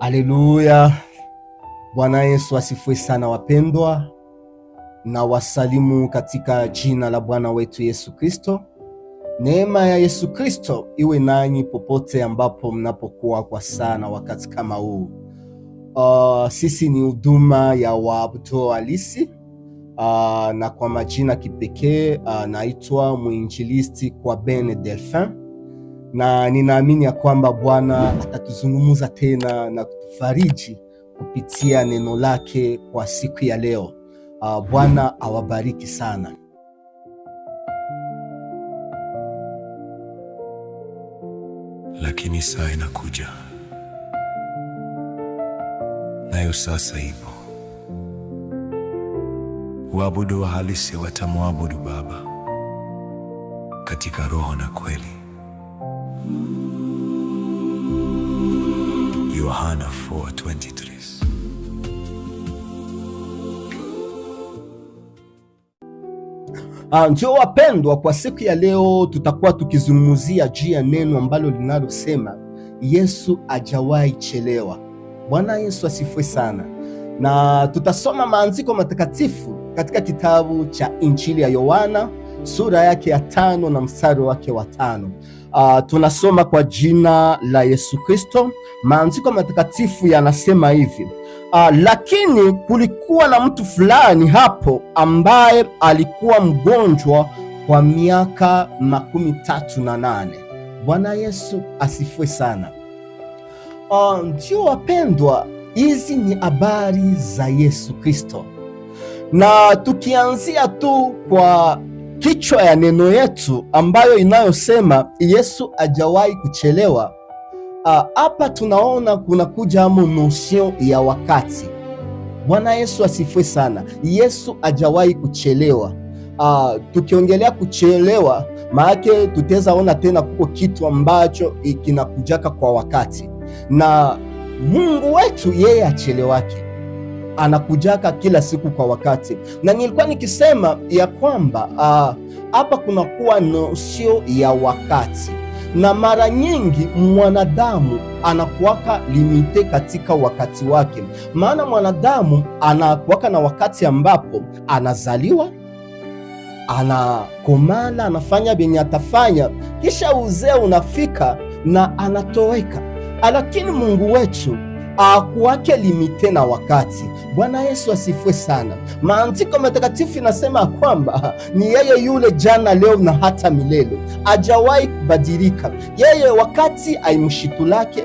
Haleluya. Bwana Yesu asifiwe sana wapendwa, na wasalimu katika jina la Bwana wetu Yesu Kristo. Neema ya Yesu Kristo iwe nanyi popote ambapo mnapokuwa kwa sana wakati kama huu. Sisi ni huduma ya waabudu halisi, na kwa majina kipekee naitwa mwinjilisti Kwabene Delphin, na ninaamini ya kwamba Bwana atatuzungumza tena na kutufariji kupitia neno lake kwa siku ya leo. Bwana awabariki sana. Lakini saa inakuja, nayo sasa ipo, waabudu wa halisi watamwabudu Baba katika roho na kweli. Yohana 4:23. Ndio wapendwa, kwa siku ya leo tutakuwa tukizungumzia juu ya neno ambalo linalosema Yesu hajawahi chelewa. Bwana Yesu asifiwe sana. Na tutasoma maandiko matakatifu katika kitabu cha Injili ya Yohana sura yake ya 5 na mstari wake wa 5. Tunasoma kwa jina la Yesu Kristo. Maandiko matakatifu yanasema hivi: lakini kulikuwa na mtu fulani hapo ambaye alikuwa mgonjwa kwa miaka 38. Bwana Yesu asifiwe sana. Ndio wapendwa, hizi ni habari za Yesu Kristo, na tukianzia tu kwa kichwa ya neno yetu ambayo inayosema Yesu hajawahi kuchelewa. Hapa tunaona kuna kuja notion ya wakati. Bwana Yesu asifiwe sana. Yesu hajawahi kuchelewa. Tukiongelea kuchelewa, maana tutaweza ona tena kuko kitu ambacho kinakujaka kwa wakati, na Mungu wetu yeye achelewake, anakujaka kila siku kwa wakati. Na nilikuwa nikisema ya kwamba hapa kuna kuwa notion ya wakati, na mara nyingi mwanadamu anakuwaka limite katika wakati wake. Maana mwanadamu anakuwaka na wakati ambapo anazaliwa, anakomala, anafanya benye atafanya, kisha uzee unafika na anatoweka. Lakini Mungu wetu hakuwake limite na wakati. Bwana Yesu asifiwe sana. Maandiko matakatifu inasema kwamba ni yeye yule jana, leo na hata milele, hajawahi kubadilika. Yeye wakati aimshitulake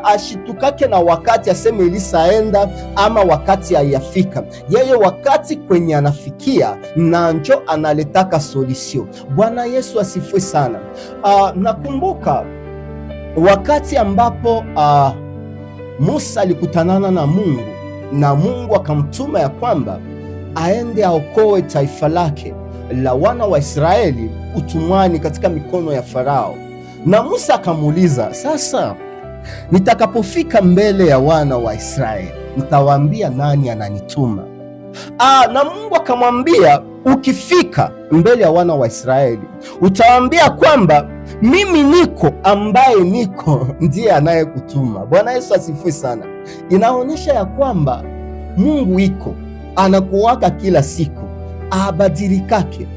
ashitukake na wakati aseme ilisaenda ama wakati hayafika. Yeye wakati kwenye anafikia na njo analetaka solution. Bwana Yesu asifiwe sana. Nakumbuka wakati ambapo Musa alikutanana na Mungu, na Mungu akamtuma ya kwamba aende aokoe taifa lake la wana wa Israeli utumwani katika mikono ya Farao. Na Musa akamuuliza, sasa nitakapofika mbele ya wana wa Israeli nitawaambia nani ananituma? Na Mungu akamwambia, ukifika mbele ya wana wa Israeli utawaambia kwamba mimi niko ambaye niko ndiye anayekutuma. Bwana Yesu asifiwe sana. Inaonyesha ya kwamba Mungu iko, anakuwaka kila siku, abadilikake,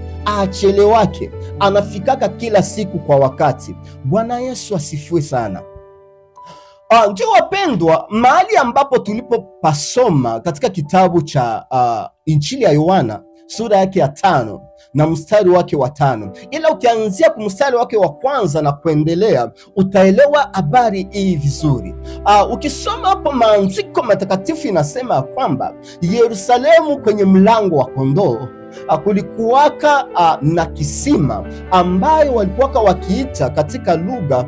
achelewake, anafikaka kila siku kwa wakati. Bwana Yesu asifiwe sana. Ndio wapendwa, mahali ambapo tulipopasoma katika kitabu cha Injili ya Yohana sura yake ya 5 na mstari wake wa 5, ila ukianzia kwa mstari wake wa kwanza na kuendelea utaelewa habari hii vizuri. Ukisoma hapo maandiko matakatifu inasema kwamba Yerusalemu kwenye mlango wa kondoo kulikuwaka na kisima ambayo walikuwaka wakiita katika lugha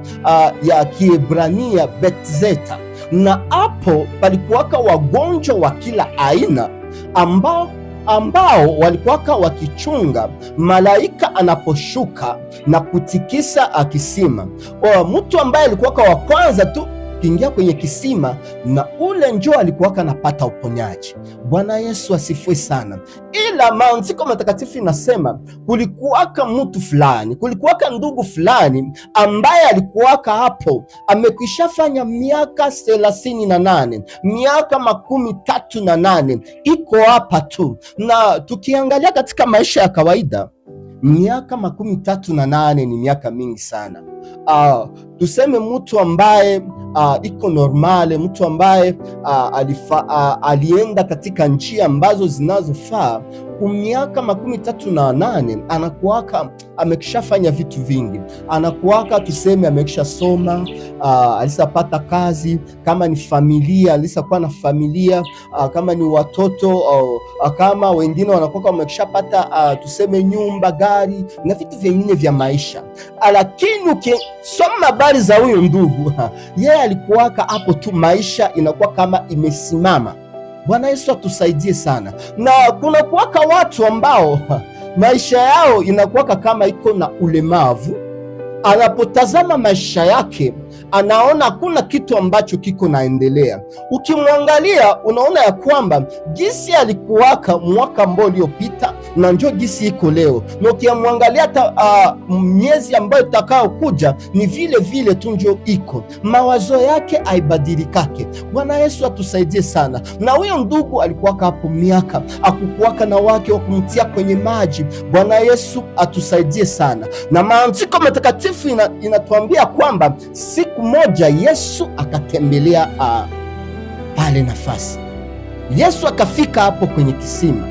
ya Kiebrania Bethzeta, na hapo palikuwaka wagonjwa wa kila aina ambao walikuwaka wakichunga malaika anaposhuka na kutikisa kisima. Mtu ambaye alikuwaka wa kwanza tu akiingia kwenye kisima, na ule njoo alikuwaka anapata uponyaji. Bwana Yesu asifiwe sana. Ila maandiko matakatifu inasema kulikuwaka mtu fulani, kulikuwaka ndugu fulani ambaye alikuwaka hapo amekwishafanya miaka 38, miaka 38 iko hapa tu. Na tukiangalia katika maisha ya kawaida, miaka 38 ni miaka mingi sana. Tuseme mtu ambaye iko normale, mtu ambaye alienda katika njia ambazo zinazofaa, miaka 38 anakuwaka amekishafanya vitu vingi, anakuwaka tuseme amekisha soma, alisapata kazi, kama ni familia alisakuwa na familia, kama ni watoto, kama wengine wanakuwaka wamekishapata tuseme nyumba, gari na vitu vingine vya maisha. Lakini ukisoma habari za huyu ndugu, yeye alikuwaka hapo tu, maisha inakuwa kama imesimama. Bwana Yesu atusaidie sana. Na kuna kuwaka watu ambao maisha yao inakuwaka kama iko na ulemavu. Anapotazama maisha yake anaona hakuna kitu ambacho kiko naendelea. Ukimwangalia unaona ya kwamba gisi alikuwaka mwaka ambao uliopita na njoo gisi iko leo, na ukimwangalia hata miezi ambayo itakao kuja ni vile vile tu njoo iko, mawazo yake haibadilikake. Bwana Yesu atusaidie sana. Na huyo ndugu alikuwaka hapo miaka, akukuwaka na wake wa kumtia kwenye maji. Bwana Yesu atusaidie sana. Na maandiko matakatifu inatuambia kwamba siku moja Yesu akatembelea pale nafasi. Yesu akafika hapo kwenye kisima,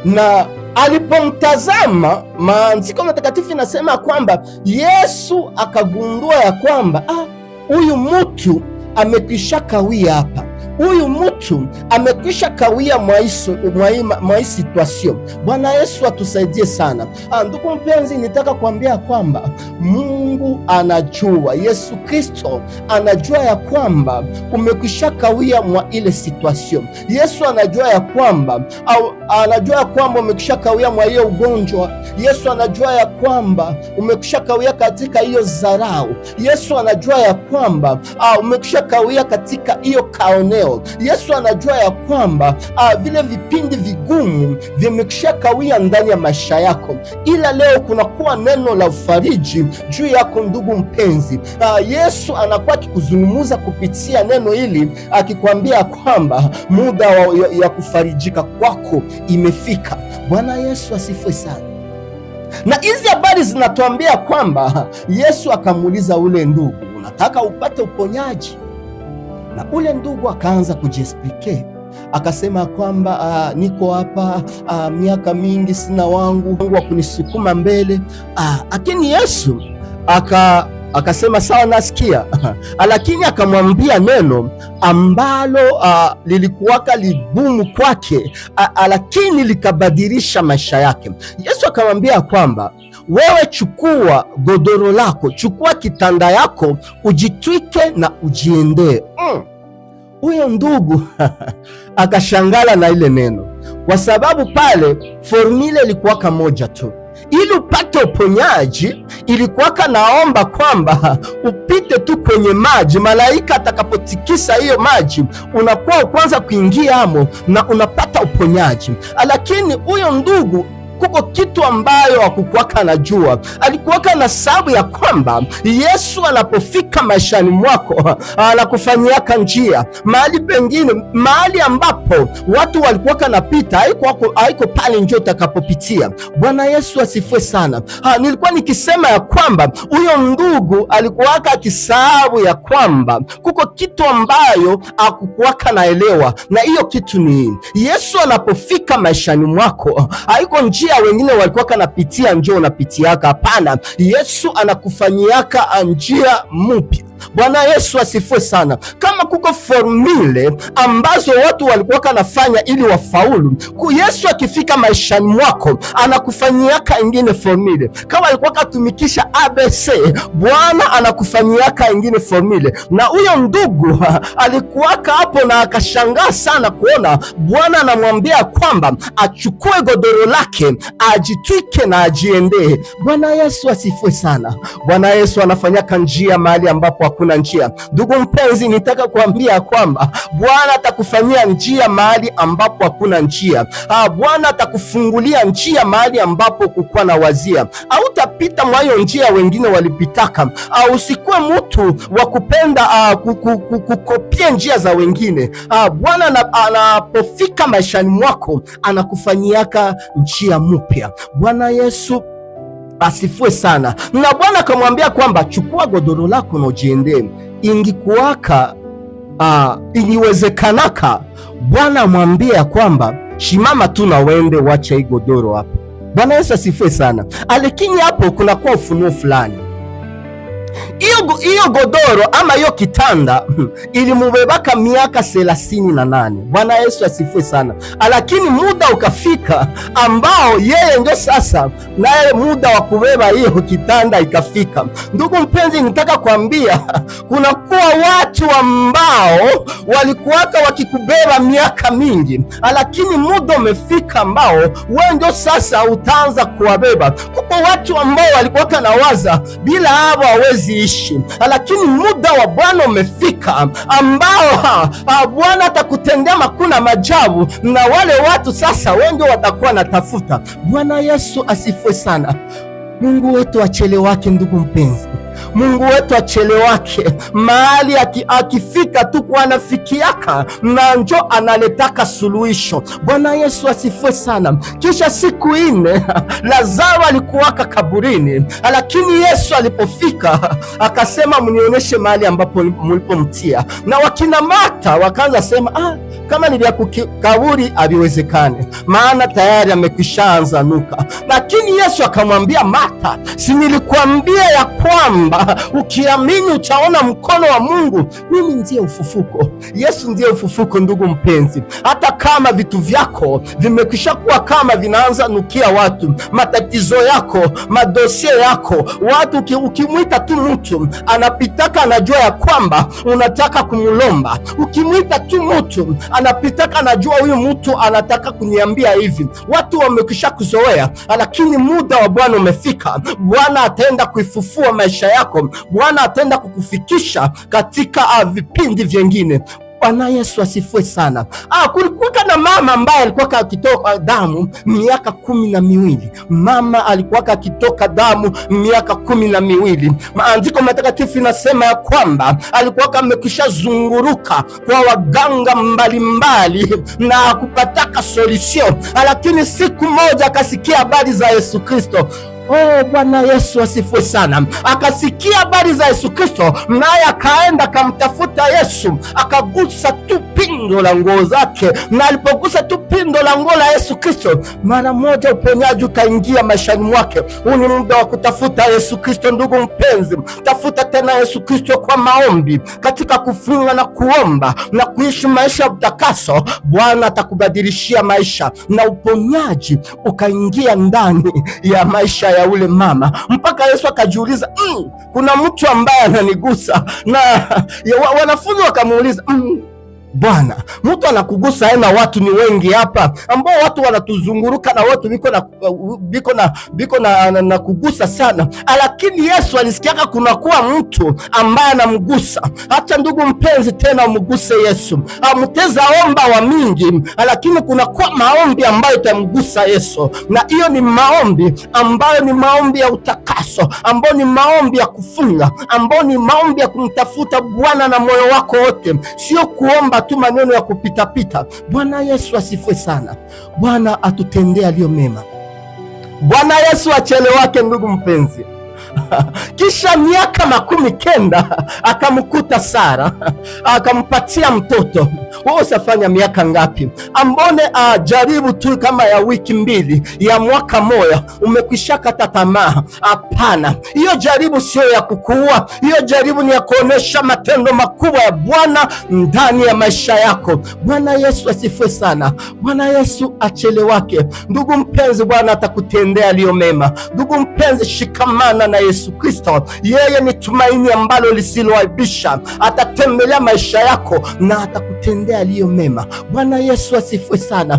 na alipomtazama, maandiko matakatifu inasema kwamba Yesu akagundua ya kwamba huyu mtu amekwisha kawia hapa, huyu mtu amekwisha kawia mwa situation. Bwana Yesu atusaidie sana. Ndugu mpenzi, nitaka kuambia kwamba Mungu anajua, Yesu Kristo anajua ya kwamba umekwisha kawia mwa ile situation. Yesu anajua ya kwamba umekwisha kawia mwa hiyo ugonjwa. Yesu anajua ya kwamba umekwisha kawia katika hiyo dharau. Yesu anajua ya kwamba umekwisha kawia katika hiyo kaoneo. Yesu anajua ya kwamba vile vipindi vigumu vimekisha kawia ndani ya maisha yako, ila leo kunakuwa neno la ufariji juu yako ndugu mpenzi. Yesu anakuwa akikuzungumza kupitia neno hili, akikwambia kwamba muda ya kufarijika kwako imefika. Bwana Yesu asifiwe sana. Na hizi habari zinatuambia kwamba Yesu akamuuliza ule ndugu, unataka upate uponyaji? Na ule ndugu akaanza kujiexplike, akasema kwamba niko hapa miaka mingi, sina wangu wa kunisukuma mbele. Lakini Yesu akasema sawa, nasikia. Lakini akamwambia neno ambalo lilikuwaka ligumu kwake, lakini likabadilisha maisha yake. Yesu akamwambia kwamba wewe chukua godoro lako, chukua kitanda yako, ujitwike na ujiendee. Huyo ndugu akashangala na ile neno, kwa sababu pale formula ilikuwaka moja tu. Ili upate uponyaji ilikuwaka naomba kwamba upite tu kwenye maji, malaika atakapotikisa hiyo maji unakuwa kwanza kuingia amo na unapata uponyaji. Lakini huyo ndugu kuko kitu ambayo hakukuwaka anajua. Alikuwaka na sababu ya kwamba Yesu anapofika maishani mwako anakufanyiaka njia mahali pengine, mahali ambapo watu walikuwaka napita, haiko pale njoo utakapopitia. Bwana Yesu asifiwe sana. Nilikuwa nikisema ya kwamba huyo ndugu alikuwaka akisababu ya kwamba kuko kitu ambayo hakukuwaka naelewa, na hiyo kitu ni Yesu anapofika maishani mwako, haiko njia wengine walikuwa kanapitia njoo unapitiaka. Hapana, Yesu anakufanyiaka njia mpya. Bwana Yesu asifiwe sana. Kama kuko formule ambazo watu walikuwa kanafanya ili wafaulu, Yesu akifika maishani mwako anakufanyiaka ingine formule. Kama alikuwa katumikisha ABC, Bwana anakufanyiaka ingine formule. Na huyo ndugu alikuwaka hapo na akashangaa sana kuona Bwana anamwambia kwamba achukue godoro lake, ajitwike na ajiendee. Bwana Yesu asifiwe sana. Bwana Yesu anafanyaka njia mahali ambapo hakuna njia. Ndugu mpenzi, nitaka kuambia kwamba Bwana atakufanyia njia mahali ambapo hakuna njia. Bwana atakufungulia njia mahali ambapo kukuwa na wazia. Hautapita mwa hiyo njia wengine walipitaka. Usikuwe mtu wa kupenda kukopia njia za wengine. Bwana anapofika maishani mwako anakufanyiaka njia mpya. Bwana Yesu asifue sana. Na Bwana akamwambia kwamba chukua godoro lako na ujiendee. Ingikuwaka iliwezekanaka, Bwana amwambia kwamba shimama tu na uende, wacha hii godoro hapo. Bwana Yesu asifue sana. Lakini hapo kunakuwa ufunuo fulani. Hiyo godoro ama hiyo kitanda ilimubebaka miaka 38. Bwana Yesu asifue sana. Lakini muda ukafika ambao yeye ndio sasa naye muda wa kubeba hiyo kitanda ikafika. Ndugu mpenzi, nitaka kuambia kuna kuwa watu ambao walikuwaka wakikubeba miaka mingi, lakini muda umefika ambao wewe ndio sasa utaanza kuwabeba. Kuko watu ambao walikuwaka na waza bila hao hawezi ishi, lakini muda wa Bwana umefika ambao Bwana atakutendea makuna majabu, na wale watu sasa wengi watakuwa natafuta. Bwana Yesu asifue sana. Mungu wetu achelewake, ndugu mpenzi. Mungu wetu achelewake. Mahali akifika tu kwa anafikiaka na njo analetaka suluhisho. Bwana Yesu asifue sana. Kisha siku 4 Lazaro alikuwaka kaburini, lakini Yesu alipofika akasema, mnionyeshe mahali ambapo mlipomtia. Na wakina Martha wakaanza sema, kama ni vya kaburi haviwezekane, maana tayari amekwishaanza nuka. Lakini Yesu akamwambia Martha, si nilikuambia ya kwamba ukiamini utaona mkono wa Mungu? Mimi ndiye ufufuko. Yesu ndiye ufufuko. Ndugu mpenzi, hata kama vitu vyako vimekwisha kuwa kama vinaanza nukia watu, matatizo yako, madosie yako, watu ukimwita tu mtu anapitaka anajua ya kwamba unataka kumulomba. Ukimwita tu mtu anapitaka anajua huyu mtu anataka kuniambia hivi. Watu wamekwisha kuzoea, lakini muda wa Bwana umefika. Bwana ataenda kuifufua maisha yako. Bwana ataenda kukufikisha katika vipindi vyengine. Bwana Yesu asifue sana. Kulikuwa na mama ambaye alikuwa akitoka damu miaka 12. Mama alikuwa akitoka damu miaka 12. Maandiko matakatifu inasema ya kwamba alikuwa amekwisha zunguruka kwa waganga mbalimbali na kupataka solution, lakini siku moja akasikia habari za Yesu Kristo. Bwana Yesu asifue sana. Akasikia habari za Yesu Kristo, naye akaenda akamtafuta Yesu, akagusa tu pindo la nguo zake, na alipogusa tu pindo la nguo la Yesu Kristo, mara moja uponyaji ukaingia maishani mwake. Huu ni muda wa kutafuta Yesu Kristo. Ndugu mpenzi, tafuta tena Yesu Kristo kwa maombi, katika kufunga na kuomba na kuishi maisha ya utakaso. Bwana atakubadilishia maisha na uponyaji ukaingia ndani ya maisha ya ule mama, mpaka Yesu akajiuliza, kuna mtu ambaye ananigusa. Na wanafunzi wakamuuliza, Bwana, mtu anakugusa na watu ni wengi hapa, ambao watu wanatuzunguruka na watu biko na kugusa sana. Lakini Yesu alisikiaka kuna kuwa mtu ambaye anamgusa. Hata ndugu mpenzi, tena umguse Yesu. Mteza omba wa mingi, lakini kuna kuwa maombi ambayo itamgusa Yesu, na hiyo ni maombi ambayo ni maombi ya utakaso, ambayo ni maombi ya kufunga, ambayo ni maombi ya kumtafuta Bwana na moyo wako wote, sio kuomba tu maneno ya kupitapita. Bwana Yesu asifue sana. Bwana atutendee aliyo mema. Bwana Yesu achelewake, ndugu mpenzi. Kisha miaka 90 akamkuta Sara, akampatia mtoto. Wewe usafanya miaka ngapi? Ambone jaribu tu kama ya wiki 2 ya mwaka moja, umekwisha kata tamaa? Hapana, hiyo jaribu sio ya kukuua. Hiyo jaribu ni ya kuonesha matendo makubwa ya Bwana ndani ya maisha yako. Bwana Yesu asifue sana. Bwana Yesu achelewake. Ndugu mpenzi, Bwana atakutendea aliyo mema. Ndugu mpenzi, shikamana na Yesu Kristo. Yeye ni tumaini ambalo lisiloaibisha. Atatembelea maisha yako na atakutendea akutende aliyo mema. Bwana Yesu asifiwe sana.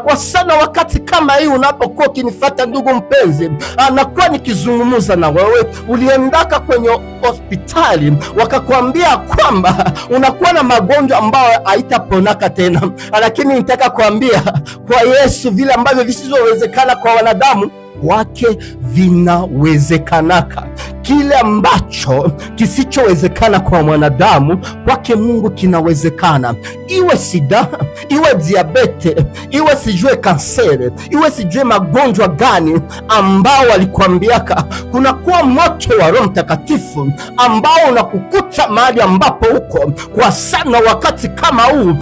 Kwa sana wakati kama hii unapokuwa ukinifuata ndugu mpenzi, nakuwa nikizungumza na wewe. Uliendaka kwenye hospitali wakakwambia kwamba unakuwa na magonjwa ambayo haitaponaka tena, lakini nitaka kuambia kwa Yesu vile ambavyo visizowezekana kwa wanadamu wake vinawezekanaka. Kile ambacho kisichowezekana kwa mwanadamu kwake Mungu kinawezekana. Iwe sida, iwe diabete, iwe sijue kansere, iwe sijue magonjwa gani ambao walikuambiaka, kunakuwa moto wa Roho Mtakatifu ambao unakukuta mahali ambapo uko kwa sana. Wakati kama huu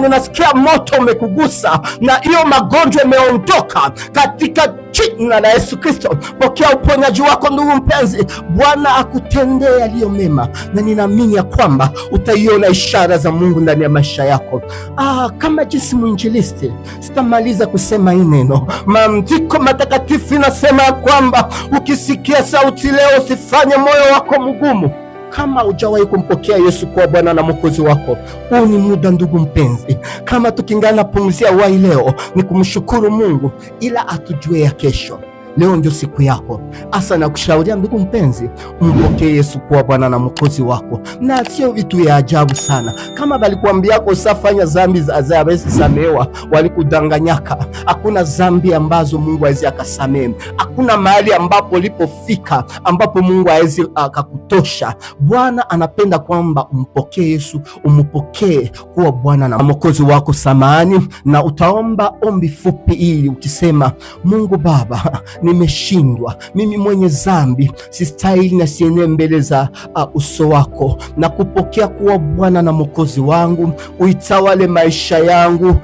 ninasikia moto umekugusa na hiyo magonjwa imeondoka katika jina la Yesu Kristo. Pokea uponyaji wako ndugu mpenzi. Bwana akutendee yaliyo mema, na ninaamini ya kwamba utaiona ishara za Mungu ndani ya maisha yako. Kama jinsi mwinjilisti, sitamaliza kusema hii neno. Maandiko matakatifu inasema ya kwamba ukisikia sauti leo usifanye moyo wako mgumu. Kama hujawahi kumpokea Yesu kwa Bwana na Mwokozi wako, huu ni muda ndugu mpenzi. Kama tukingana pumzia wai leo ni kumshukuru Mungu, ila atujue ya kesho. Leo ndio siku yako. Asa na kushauria ndugu mpenzi, umpokee Yesu kwa Bwana na Mwokozi wako, na sio vitu ya ajabu sana. Kama balikuambia usafanya zambi za hawezi samehewa, walikudanganyaka. Hakuna zambi ambazo Mungu hawezi akasamehe. Hakuna mahali ambapo ulipofika ambapo Mungu hawezi akakutosha. Bwana anapenda kwamba umpokee Yesu, umpokee kuwa Bwana na Mwokozi wako. Samahani, na utaomba ombi fupi hili ukisema: Mungu Baba, nimeshindwa, mimi mwenye zambi, sistahili na sienee mbele za uso wako, na kupokea kuwa Bwana na Mwokozi wangu. Uitawale maisha yangu,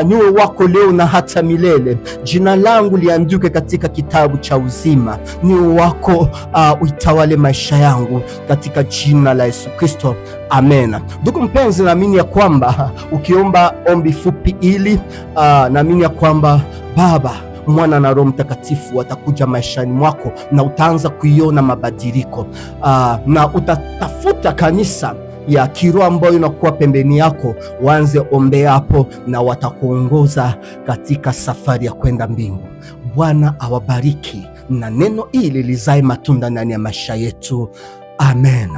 niwe wako leo na hata milele. Jina langu liandike katika kitabu cha uzima. Niwe wako, uitawale maisha yangu katika jina la Yesu Kristo, amen. Ndugu mpenzi, naamini ya kwamba ukiomba ombi fupi ili naamini ya kwamba Baba, Mwana na Roho Mtakatifu watakuja maishani mwako na utaanza kuiona mabadiliko. Na utatafuta kanisa ya kiroho ambayo inakuwa pembeni yako, waanze ombea hapo na watakuongoza katika safari ya kwenda mbingu. Bwana awabariki na neno hili lizae matunda ndani ya maisha yetu. Amen.